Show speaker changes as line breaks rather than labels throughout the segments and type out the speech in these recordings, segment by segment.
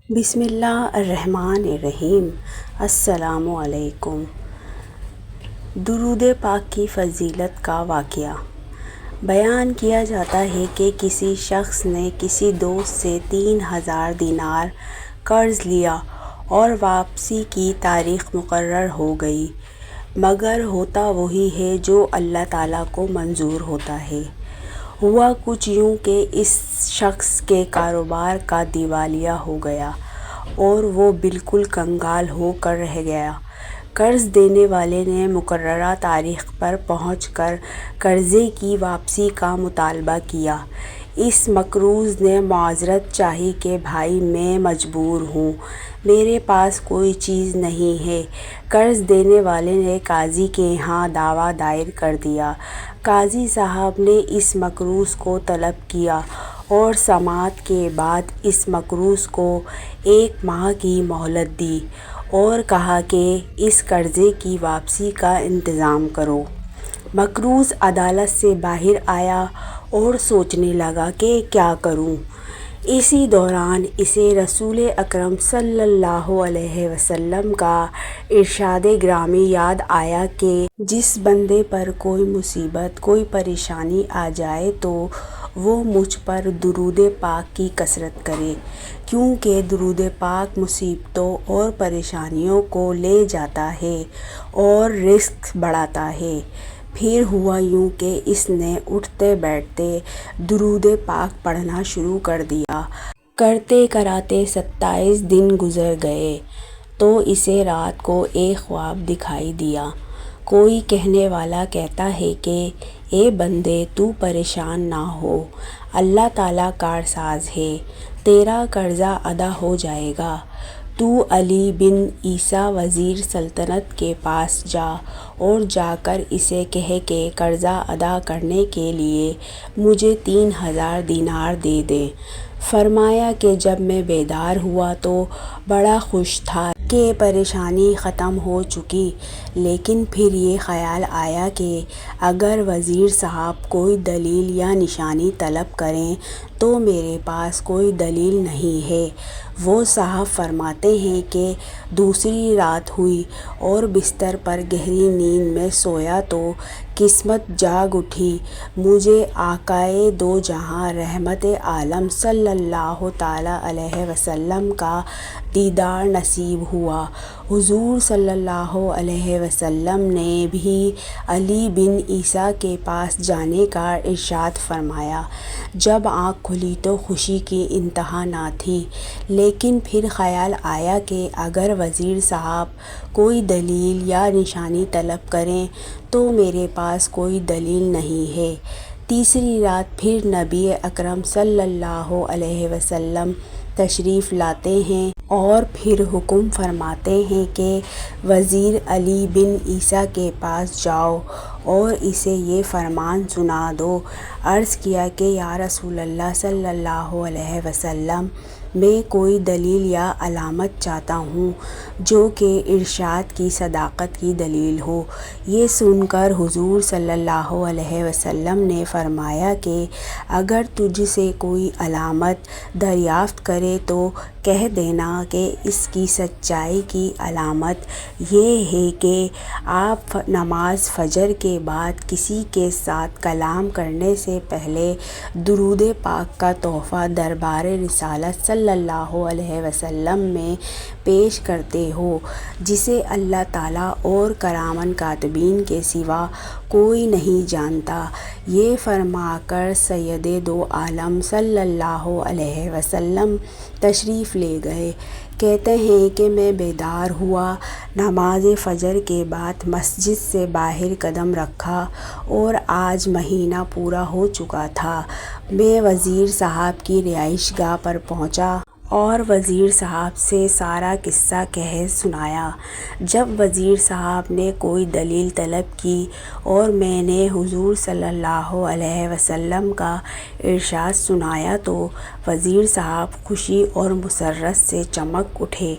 بسم اللہ الرحمن الرحیم۔ السلام علیکم۔ درود پاک کی فضیلت کا واقعہ بیان کیا جاتا ہے کہ کسی شخص نے کسی دوست سے 3000 دینار قرض لیا اور واپسی کی تاریخ مقرر ہو گئی، مگر ہوتا وہی ہے جو اللہ تعالیٰ کو منظور ہوتا ہے۔ ہوا کچھ یوں کہ اس شخص کے کاروبار کا دیوالیہ ہو گیا اور وہ بالکل کنگال ہو کر رہ گیا۔ قرض دینے والے نے مقررہ تاریخ پر پہنچ کر قرضے کی واپسی کا مطالبہ کیا۔ اس مقروض نے معذرت چاہی کہ بھائی میں مجبور ہوں، میرے پاس کوئی چیز نہیں ہے۔ قرض دینے والے نے قاضی کے ہاں دعویٰ دائر کر دیا۔ قاضی صاحب نے اس مقروض کو طلب کیا اور سماعت کے بعد اس مقروض کو 1 ماہ کی مہلت دی اور کہا کہ اس قرضے کی واپسی کا انتظام کرو۔ مقروض عدالت سے باہر آیا اور سوچنے لگا کہ کیا کروں۔ اسی دوران اسے رسول اکرم صلی اللہ علیہ وسلم کا ارشاد گرامی یاد آیا کہ جس بندے پر کوئی مصیبت، کوئی پریشانی آ جائے تو وہ مجھ پر درود پاک کی کثرت کرے، کیونکہ درود پاک مصیبتوں اور پریشانیوں کو لے جاتا ہے اور رزق بڑھاتا ہے۔ پھر ہوا یوں کہ اس نے اٹھتے بیٹھتے درود پاک پڑھنا شروع کر دیا۔ کرتے کراتے 27 دن گزر گئے تو اسے رات کو ایک خواب دکھائی دیا۔ کوئی کہنے والا کہتا ہے کہ اے بندے، تو پریشان نہ ہو، اللہ تعالیٰ کارساز ہے، تیرا قرضہ ادا ہو جائے گا۔ تو علی بن عیسیٰ وزیر سلطنت کے پاس جا اور جا کر اسے کہہ کہ قرضہ ادا کرنے کے لیے مجھے 3000 دینار دے دے۔ فرمایا کہ جب میں بیدار ہوا تو بڑا خوش تھا کہ پریشانی ختم ہو چکی، لیکن پھر یہ خیال آیا کہ اگر وزیر صاحب کوئی دلیل یا نشانی طلب کریں تو میرے پاس کوئی دلیل نہیں ہے۔ وہ صاحب فرماتے ہیں کہ دوسری رات ہوئی اور بستر پر گہری نیند میں سویا تو قسمت جاگ اٹھی، مجھے آقائے دو جہاں رحمت عالم صلی اللہ تعالیٰ علیہ وسلم کا دیدار نصیب ہوا۔ حضور صلی اللہ علیہ وسلم نے بھی علی بن عیسیٰ کے پاس جانے کا ارشاد فرمایا۔ جب آنکھ کھلی تو خوشی کی انتہا نہ تھی، لیکن پھر خیال آیا کہ اگر وزیر صاحب کوئی دلیل یا نشانی طلب کریں تو میرے پاس کوئی دلیل نہیں ہے۔ تیسری رات پھر نبی اکرم صلی اللہ علیہ وسلم تشریف لاتے ہیں اور پھر حکم فرماتے ہیں کہ وزیر علی بن عیسیٰ کے پاس جاؤ اور اسے یہ فرمان سنا دو۔ عرض کیا کہ یا رسول اللہ صلی اللہ علیہ وسلم، میں کوئی دلیل یا علامت چاہتا ہوں جو کہ ارشاد کی صداقت کی دلیل ہو۔ یہ سن کر حضور صلی اللہ علیہ وسلم نے فرمایا کہ اگر تجھ سے کوئی علامت دریافت کرے تو کہہ دینا کہ اس کی سچائی کی علامت یہ ہے کہ آپ نماز فجر کے بعد کسی کے ساتھ کلام کرنے سے پہلے درود پاک کا تحفہ دربار رسالت صلی اللہ علیہ وسلم میں پیش کرتے ہو، جسے اللہ تعالیٰ اور کرامن کاتبین کے سوا کوئی نہیں جانتا۔ یہ فرما کر سید دو عالم صلی اللہ علیہ وسلم تشریف لے گئے۔ کہتے ہیں کہ میں بیدار ہوا، نماز فجر کے بعد مسجد سے باہر قدم رکھا اور آج مہینہ پورا ہو چکا تھا۔ میں وزیر صاحب کی رہائش گاہ پر پہنچا اور وزیر صاحب سے سارا قصہ کہہ سنایا۔ جب وزیر صاحب نے کوئی دلیل طلب کی اور میں نے حضور صلی اللہ علیہ وسلم کا ارشاد سنایا تو وزیر صاحب خوشی اور مسرت سے چمک اٹھے،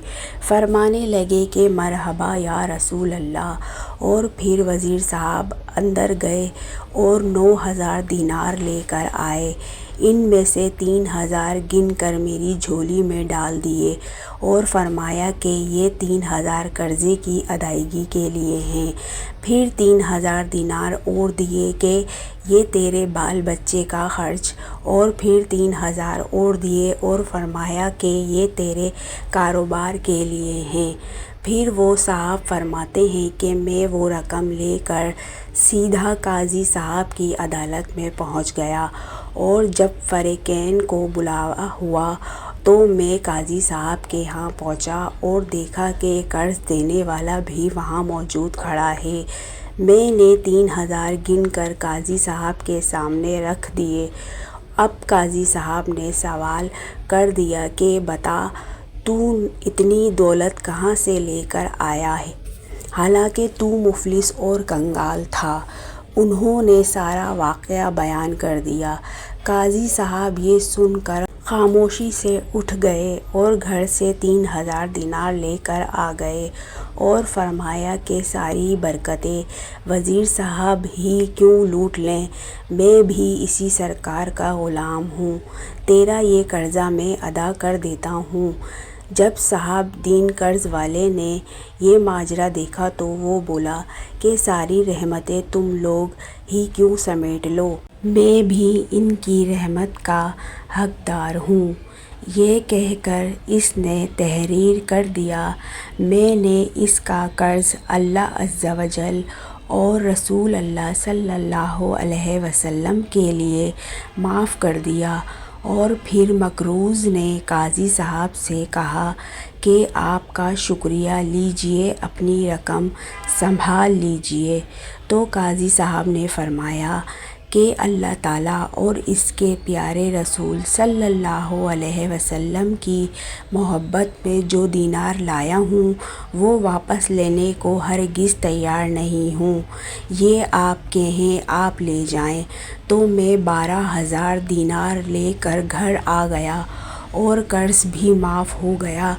فرمانے لگے کہ مرحبا یا رسول اللہ۔ اور پھر وزیر صاحب اندر گئے اور 9000 دینار لے کر آئے۔ ان میں سے 3000 گن کر میری جھولی میں ڈال دیے اور فرمایا کہ یہ 3000 قرضے کی ادائیگی کے لیے ہیں۔ پھر 3000 دینار اور دیے کہ یہ تیرے بال بچے کا خرچ، اور پھر 3000 اور دیے اور فرمایا کہ یہ تیرے کاروبار کے لیے ہیں۔ پھر وہ صاحب فرماتے ہیں کہ میں وہ رقم لے کر سیدھا قاضی صاحب کی عدالت میں پہنچ گیا، اور جب فریقین کو بلاوا ہوا تو میں قاضی صاحب کے ہاں پہنچا اور دیکھا کہ قرض دینے والا بھی وہاں موجود کھڑا ہے۔ میں نے 3000 گن کر قاضی صاحب کے سامنے رکھ دیے۔ اب قاضی صاحب نے سوال کر دیا کہ بتا، تو اتنی دولت کہاں سے لے کر آیا ہے، حالانکہ تو مفلس اور کنگال تھا؟ انہوں نے سارا واقعہ بیان کر دیا۔ قاضی صاحب یہ سن کر خاموشی سے اٹھ گئے اور گھر سے 3000 دینار لے کر آ گئے اور فرمایا کہ ساری برکتیں وزیر صاحب ہی کیوں لوٹ لیں، میں بھی اسی سرکار کا غلام ہوں، تیرا یہ قرضہ میں ادا کر دیتا ہوں۔ جب صاحب دین قرض والے نے یہ ماجرا دیکھا تو وہ بولا کہ ساری رحمتیں تم لوگ ہی کیوں سمیٹ لو، میں بھی ان کی رحمت کا حقدار ہوں۔ یہ کہہ کر اس نے تحریر کر دیا، میں نے اس کا قرض اللہ عز و جل اور رسول اللہ صلی اللہ علیہ وسلم کے لیے معاف کر دیا۔ اور پھر مقروض نے قاضی صاحب سے کہا کہ آپ کا شکریہ لیجئے، اپنی رقم سنبھال لیجئے۔ تو قاضی صاحب نے فرمایا کہ اللہ تعالیٰ اور اس کے پیارے رسول صلی اللہ علیہ وسلم کی محبت میں جو دینار لایا ہوں وہ واپس لینے کو ہرگز تیار نہیں ہوں، یہ آپ کے ہیں، آپ لے جائیں۔ تو میں 12000 دینار لے کر گھر آ گیا اور قرض بھی معاف ہو گیا۔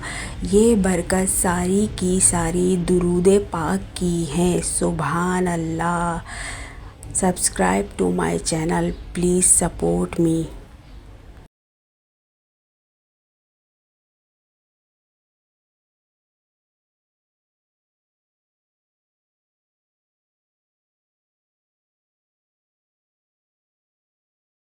یہ برکت ساری کی ساری درود پاک کی ہے۔ سبحان اللہ۔ Subscribe to my channel. Please support me.